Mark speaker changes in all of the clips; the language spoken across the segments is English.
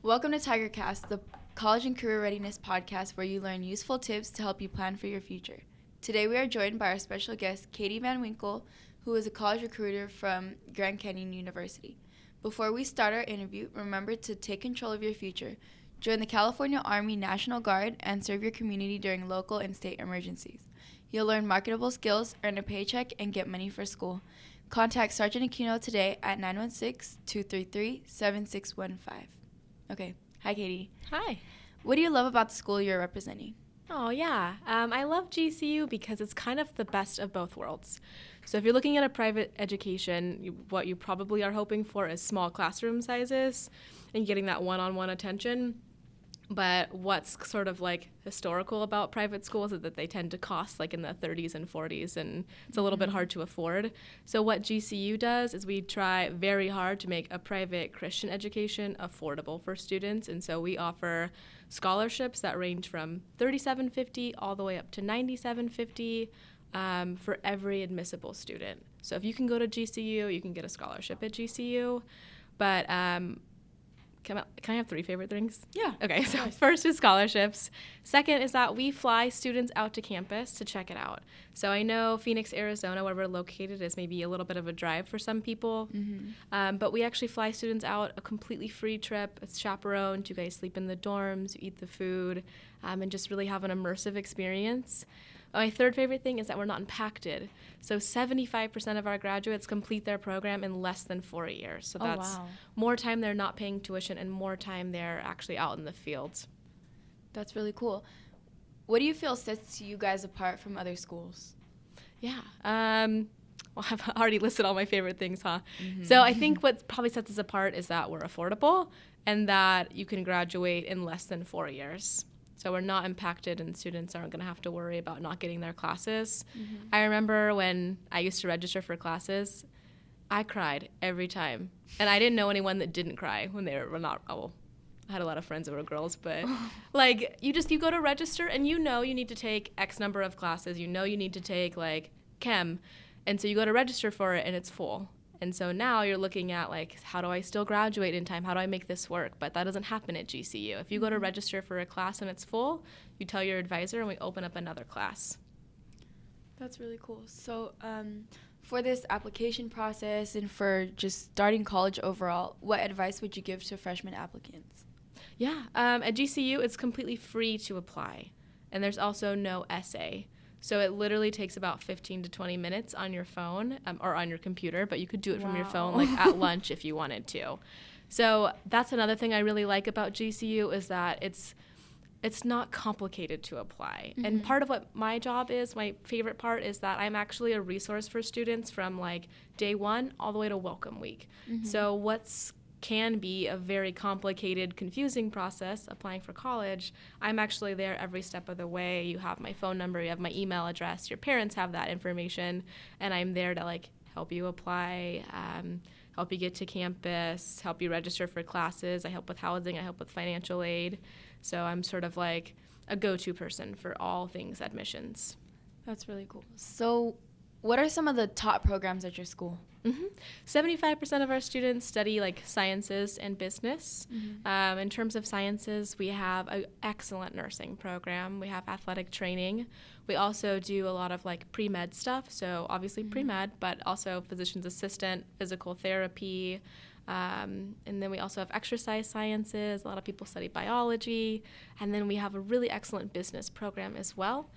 Speaker 1: Welcome to TigerCast, the college and career readiness podcast where you learn useful tips to help you plan for your future. Today we are joined by our special guest, Katie Van Winkle, who is a college recruiter from Grand Canyon University. Before we start our interview, remember to take control of your future. Join the California Army National Guard and serve your community during local and state emergencies. You'll learn marketable skills, earn a paycheck, and get money for school. Contact Sergeant Aquino today at 916-233-7615. Okay. Hi, Katie.
Speaker 2: Hi.
Speaker 1: What do you love about the school you're representing?
Speaker 2: Oh, yeah. I love GCU because it's kind of the best of both worlds. So if you're looking at a private education, what you probably are hoping for is small classroom sizes and getting that one-on-one attention. But what's sort of like historical about private schools is that they tend to cost like in the 30s and 40s, and it's a little bit hard to afford. So what GCU does is we try very hard to make a private Christian education affordable for students. And so we offer scholarships that range from $37.50 all the way up to $97.50 for every admissible student. So if you can go to GCU, you can get a scholarship at GCU. But can I have three favorite things?
Speaker 1: Yeah.
Speaker 2: Okay, so first is scholarships. Second is that we fly students out to campus to check it out. So I know Phoenix, Arizona, where we're located, is maybe a little bit of a drive for some people. But we actually fly students out a completely free trip. It's chaperoned. You guys sleep in the dorms, you eat the food, and just really have an immersive experience. My third favorite thing is that we're not impacted. So 75% of our graduates complete their program in less than 4 years. So that's more time they're not paying tuition and more time they're actually out in the fields.
Speaker 1: That's really cool. What do you feel sets you guys apart from other schools?
Speaker 2: Yeah. Well, I've already listed all my favorite things, huh? So I think what probably sets us apart is that we're affordable and that you can graduate in less than 4 years. So we're not impacted and students aren't going to have to worry about not getting their classes. I remember when I used to register for classes, I cried every time. And I didn't know anyone that didn't cry when they were not, I had a lot of friends that were girls, but like you go to register and you need to take X number of classes. You need to take like chem. And so you go to register for it and it's full. And so now you're looking at, like, how do I still graduate in time? How do I make this work? But that doesn't happen at GCU. If you go to register for a class and it's full, you tell your advisor and we open up another class.
Speaker 1: That's really cool. So for this application process and for just starting college overall, what advice would you give to freshman applicants?
Speaker 2: Yeah. At GCU, it's completely free to apply. And there's also no essay. So it literally takes about 15 to 20 minutes on your phone or on your computer, but you could do it from your phone like at lunch if you wanted to. So that's another thing I really like about GCU is that it's not complicated to apply. And part of what my job is, my favorite part, is that I'm actually a resource for students from like day one all the way to welcome week. So what's can be a very complicated, confusing process applying for college, I'm actually there every step of the way. You have my phone number, you have my email address, your parents have that information, and I'm there to like help you apply, help you get to campus, help you register for classes. I help with housing, I help with financial aid. So I'm sort of like a go-to person for all things admissions.
Speaker 1: That's really cool. So what are some of the top programs at your school?
Speaker 2: 75% of our students study like sciences and business. In terms of sciences, we have an excellent nursing program. We have athletic training. We also do a lot of like pre-med stuff. So obviously pre-med, but also physician's assistant, physical therapy. And then we also have exercise sciences. A lot of people study biology. And then we have a really excellent business program as well.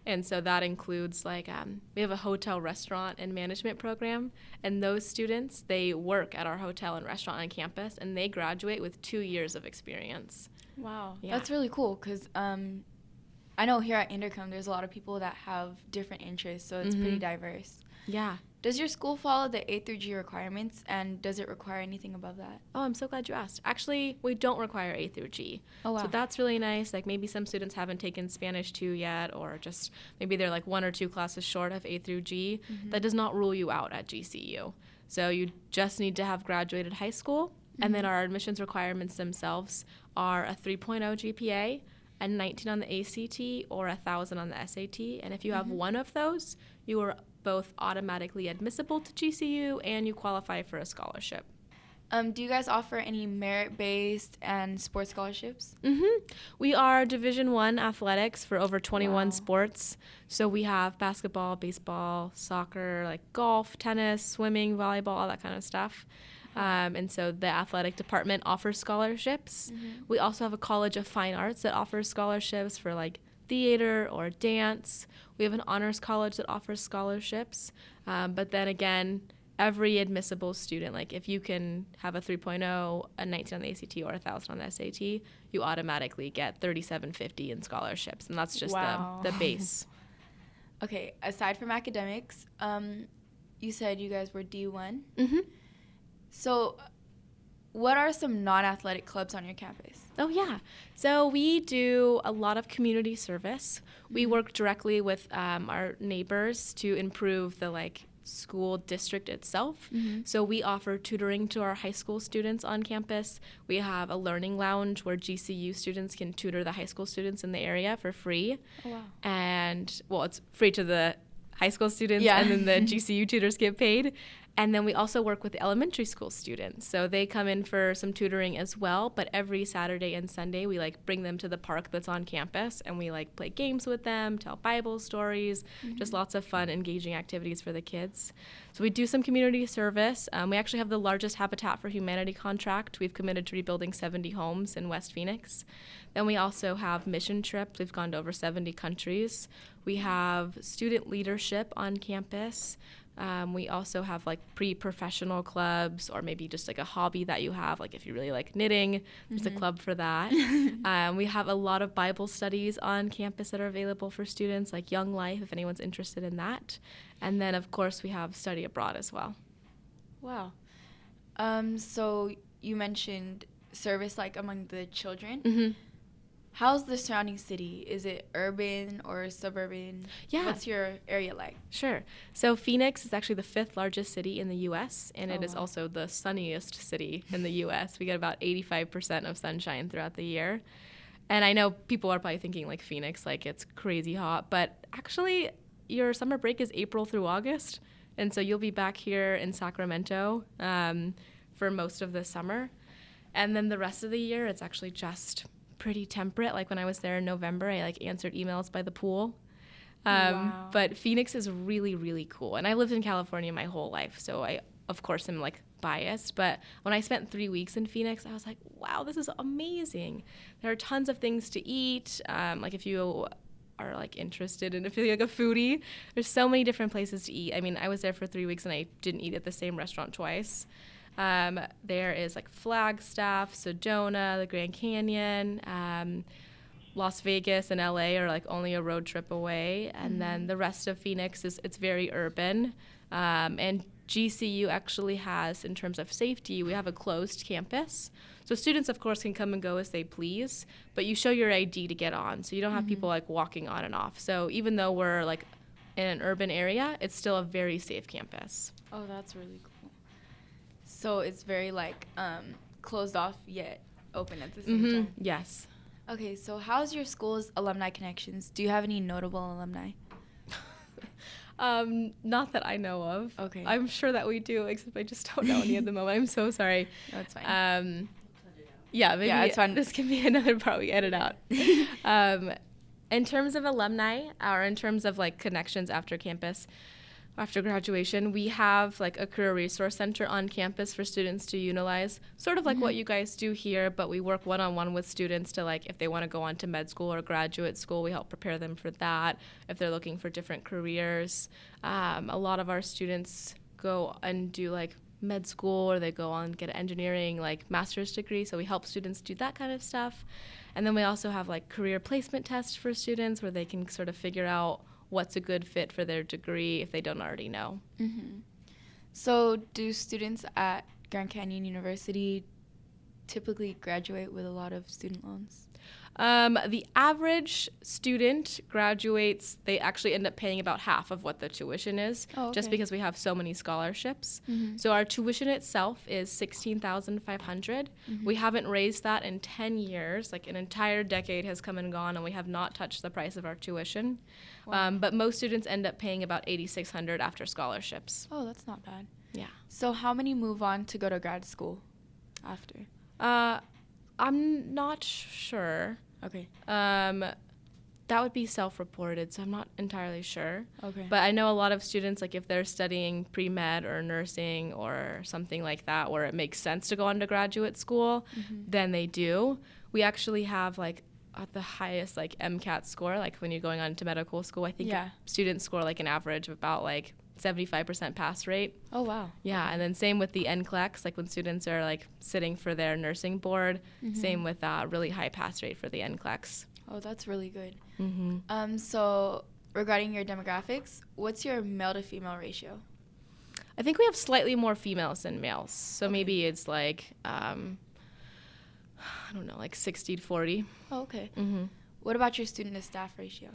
Speaker 2: And so that includes like we have a hotel, restaurant, and management program. And those students, they work at our hotel and restaurant on campus, and they graduate with 2 years of experience.
Speaker 1: Wow. Yeah. That's really cool because I know here at Inderkum, there's a lot of people that have different interests, so it's pretty diverse.
Speaker 2: Yeah.
Speaker 1: Does your school follow the A through G requirements, and does it require anything above that?
Speaker 2: Oh, I'm so glad you asked. Actually, we don't require A through G.
Speaker 1: Oh, wow.
Speaker 2: So that's really nice. Like maybe some students haven't taken Spanish 2 yet, or just maybe they're like 1 or 2 classes short of A through G. That does not rule you out at GCU. So you just need to have graduated high school, and then our admissions requirements themselves are a 3.0 GPA, a 19 on the ACT, or 1,000 on the SAT. And if you have one of those, you are both automatically admissible to GCU and you qualify for a scholarship.
Speaker 1: Do you guys offer any merit-based and sports scholarships?
Speaker 2: We are Division I athletics for over 21
Speaker 1: Wow.
Speaker 2: sports. So we have basketball, baseball, soccer, like golf, tennis, swimming, volleyball, all that kind of stuff. And so the athletic department offers scholarships. We also have a College of Fine Arts that offers scholarships for like theater or dance. We have an honors college that offers scholarships. But then again, every admissible student, like if you can have a 3.0, a 19 on the ACT, or 1,000 on the SAT, you automatically get $3,750 in scholarships, and that's just the base.
Speaker 1: Okay, aside from academics, you said you guys were D1. So what are some non-athletic clubs on your campus?
Speaker 2: Oh, yeah. So we do a lot of community service. We work directly with our neighbors to improve the school district itself. So we offer tutoring to our high school students on campus. We have a learning lounge where GCU students can tutor the high school students in the area for free.
Speaker 1: Oh, wow.
Speaker 2: And, well, it's free to the high school students, and then the GCU tutors get paid. And then we also work with elementary school students. So they come in for some tutoring as well, but every Saturday and Sunday we bring them to the park that's on campus, and we play games with them, tell Bible stories, just lots of fun, engaging activities for the kids. So we do some community service. We actually have the largest Habitat for Humanity contract. We've committed to rebuilding 70 homes in West Phoenix. Then we also have mission trips. We've gone to over 70 countries. We have student leadership on campus. We also have pre-professional clubs, or maybe just a hobby that you have. If you really like knitting, there's a club for that. We have a lot of Bible studies on campus that are available for students, like Young Life, if anyone's interested in that. And then, of course, we have study abroad as well.
Speaker 1: Wow. So you mentioned service among the children. How's the surrounding city? Is it urban or suburban?
Speaker 2: Yeah.
Speaker 1: What's your area like?
Speaker 2: Sure. So Phoenix is actually the 5th largest city in the U.S., and it is
Speaker 1: wow.
Speaker 2: also the sunniest city in the U.S. We get about 85% of sunshine throughout the year. And I know people are probably thinking Phoenix, it's crazy hot, but actually your summer break is April through August. And so you'll be back here in Sacramento for most of the summer. And then the rest of the year, it's actually just pretty temperate. When I was there in November, I answered emails by the pool.
Speaker 1: Wow.
Speaker 2: But Phoenix is really, really cool. And I lived in California my whole life, so I, of course, am biased. But when I spent 3 weeks in Phoenix, I was like, wow, this is amazing. There are tons of things to eat. If you are interested in feeling like a foodie, there's so many different places to eat. I mean, I was there for 3 weeks and I didn't eat at the same restaurant twice. There is Flagstaff, Sedona, the Grand Canyon, Las Vegas and LA are only a road trip away. And then the rest of Phoenix it's very urban. And GCU actually has, in terms of safety, we have a closed campus. So students, of course, can come and go as they please, but you show your ID to get on. So you don't have people walking on and off. So even though we're in an urban area, it's still a very safe campus.
Speaker 1: Oh, that's really cool. So it's very closed off yet open at the same time.
Speaker 2: Yes.
Speaker 1: Okay, so how's your school's alumni connections? Do you have any notable alumni?
Speaker 2: Not that I know of.
Speaker 1: Okay.
Speaker 2: I'm sure that we do, except I just don't know any at the moment. I'm so sorry.
Speaker 1: No, it's fine.
Speaker 2: Yeah, maybe
Speaker 1: it's fine.
Speaker 2: This can be another part we edit out. In terms of alumni, or in terms of connections after campus, after graduation, we have a career resource center on campus for students to utilize, sort of what you guys do here, but we work one-on-one with students to if they want to go on to med school or graduate school, we help prepare them for that. If they're looking for different careers, a lot of our students go and do med school, or they go on and get an engineering master's degree, so we help students do that kind of stuff. And then we also have career placement tests for students where they can sort of figure out what's a good fit for their degree if they don't already know.
Speaker 1: So do students at Grand Canyon University typically graduate with a lot of student loans?
Speaker 2: The average student graduates, they actually end up paying about half of what the tuition is, just because we have so many scholarships. So our tuition itself is $16,500. We haven't raised that in 10 years. An entire decade has come and gone, and we have not touched the price of our tuition. Wow. But most students end up paying about $8,600 after scholarships.
Speaker 1: Oh, that's not bad.
Speaker 2: Yeah.
Speaker 1: So how many move on to go to grad school? after?
Speaker 2: I'm not sure.
Speaker 1: Okay.
Speaker 2: That would be self-reported, so I'm not entirely sure.
Speaker 1: Okay.
Speaker 2: But I know a lot of students, like if they're studying pre-med or nursing or something like that, where it makes sense to go on to graduate school, then they do. We actually have like at the highest like MCAT score, like when you're going on to medical school, I think students score like an average of about like 75% pass rate.
Speaker 1: Oh, wow.
Speaker 2: Yeah,
Speaker 1: Okay.
Speaker 2: and then same with the NCLEX, like when students are like sitting for their nursing board, same with really high pass rate for the NCLEX.
Speaker 1: Oh, that's really good. So regarding your demographics, what's your male to female ratio?
Speaker 2: I think we have slightly more females than males. So maybe it's like, I don't know, like 60 to 40.
Speaker 1: Oh, okay. What about your student to staff ratio?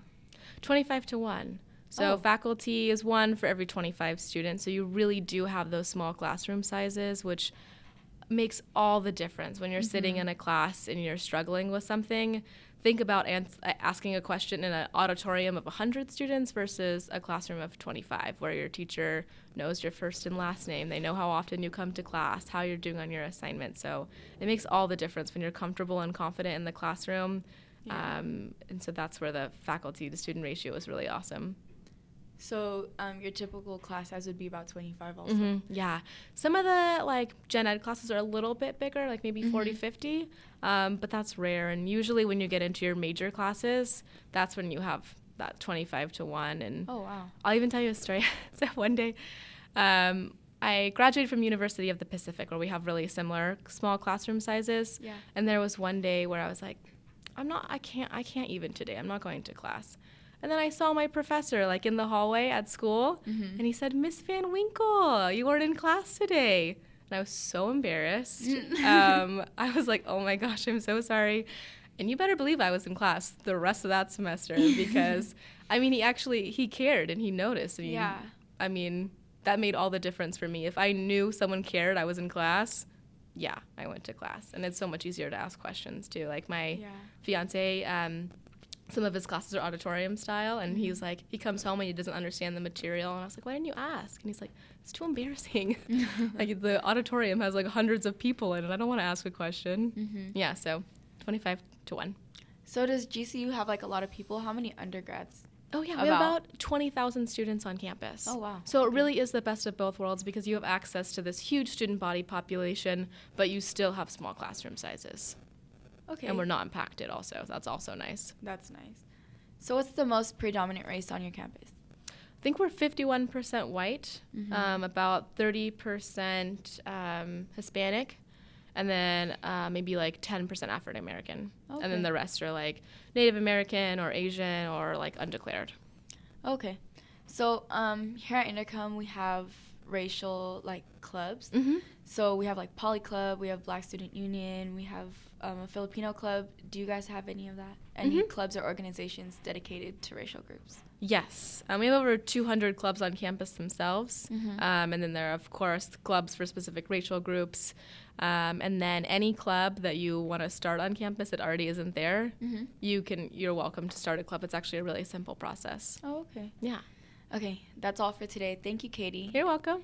Speaker 2: 25 to 1. So faculty is 1 for every 25 students. So you really do have those small classroom sizes, which makes all the difference when you're sitting in a class and you're struggling with something. Think about asking a question in an auditorium of 100 students versus a classroom of 25, where your teacher knows your first and last name. They know how often you come to class, how you're doing on your assignment. So it makes all the difference when you're comfortable and confident in the classroom. Yeah. And so that's where the faculty to student ratio is really awesome.
Speaker 1: So your typical class size would be about 25 also?
Speaker 2: Yeah. Some of the like gen ed classes are a little bit bigger, like maybe 40, 50, but that's rare. And usually when you get into your major classes, that's when you have that 25 to 1. And
Speaker 1: oh, wow.
Speaker 2: I'll even tell you a story. So one day I graduated from University of the Pacific, where we have really similar small classroom sizes. Yeah. And there was one day where I was like, I can't even today. I'm not going to class. And then I saw my professor like in the hallway at school, and he said, "Miss Van Winkle, you weren't in class today." And I was so embarrassed. I was like, "Oh my gosh, I'm so sorry." And you better believe I was in class the rest of that semester because, I mean, he cared and he noticed. And I mean, that made all the difference for me. If I knew someone cared, I was in class. Yeah, I went to class, and it's so much easier to ask questions too. Like my fiance. Some of his classes are auditorium style, and he's like, he comes home and he doesn't understand the material, and I was like, why didn't you ask? And he's like, it's too embarrassing. Like the auditorium has like hundreds of people in it. I don't want to ask a question. Yeah, so 25 to 1.
Speaker 1: So does GCU have like a lot of people? How many undergrads?
Speaker 2: Oh yeah, we have about 20,000 students on campus. Oh wow. So it really is the best of both worlds because you have access to this huge student body population, but you still have small classroom sizes. Okay. And we're not impacted also. That's also nice.
Speaker 1: That's nice. So what's the most predominant race on your campus?
Speaker 2: I think we're 51% white, about 30% Hispanic, and then maybe like 10% African American. Okay. And then the rest are like Native American or Asian or like undeclared. Okay.
Speaker 1: So here at Inderkum, we have racial like clubs. So we have like Poly Club, we have Black Student Union, we have a Filipino club. Do you guys have any of that? Any clubs or organizations dedicated to racial groups?
Speaker 2: Yes. We have over 200 clubs on campus themselves. And then there are, of course, clubs for specific racial groups. And then any club that you want to start on campus that already isn't there, you're welcome to start a club. It's actually a really simple process.
Speaker 1: Oh, okay.
Speaker 2: Yeah.
Speaker 1: Okay, that's all for today. Thank you, Katie.
Speaker 2: You're welcome.